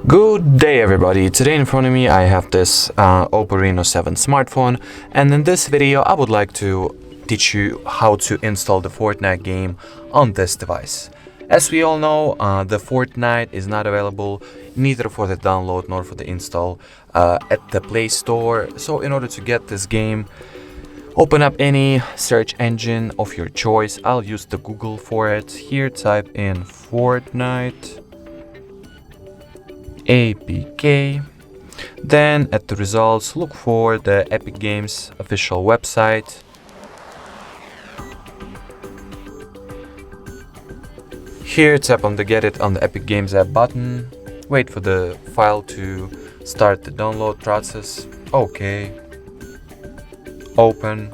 Good day everybody, today in front of me I have this OPPO Reno 7 smartphone, and in this video I would like to teach you how to install the Fortnite game on this device. As we all know, the Fortnite is not available neither for the download nor for the install at the Play Store. So in order to get this game, open up any search engine of your choice. I'll use the Google for it. Here type in Fortnite Apk. Then at the results look for the Epic Games official website. Here tap on the Get It on the Epic Games app button. Wait for the file to start the download process. OK. Open.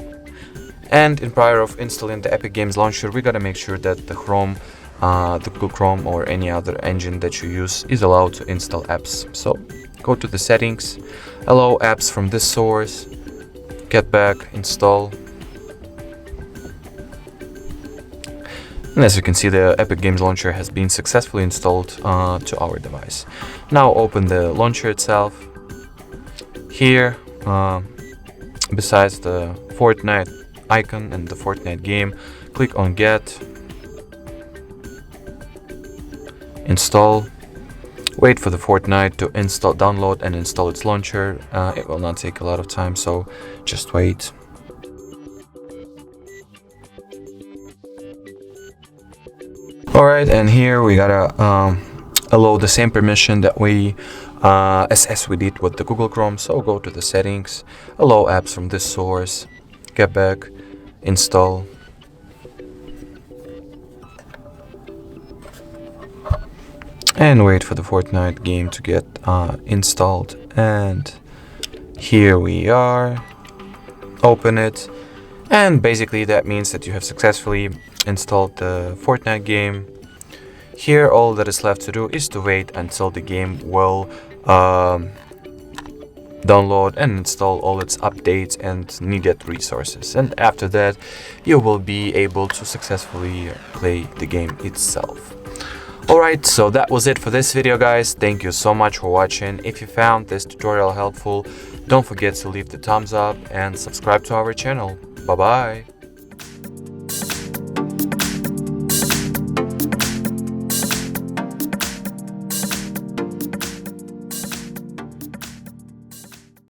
And in prior of installing the Epic Games launcher, we gotta make sure that the Google Chrome or any other engine that you use is allowed to install apps. So go to the settings, allow apps from this source, get back, install. And as you can see, the Epic Games launcher has been successfully installed to our device. Now open the launcher itself. Here, besides the Fortnite icon and the Fortnite game, click on Get, Install. Wait for the Fortnite to download and install its launcher. It will not take a lot of time, so just wait. Alright, and here we gotta allow the same permission that we as we did with the Google Chrome. So go to the settings, allow apps from this source, get back, install. And wait for the Fortnite game to get installed. And here we are. Open it. And basically that means that you have successfully installed the Fortnite game. Here all that is left to do is to wait until the game will download and install all its updates and needed resources. And after that you will be able to successfully play the game itself. Alright, so that was it for this video guys. Thank you so much for watching. If you found this tutorial helpful, don't forget to leave the thumbs up and subscribe to our channel. Bye bye.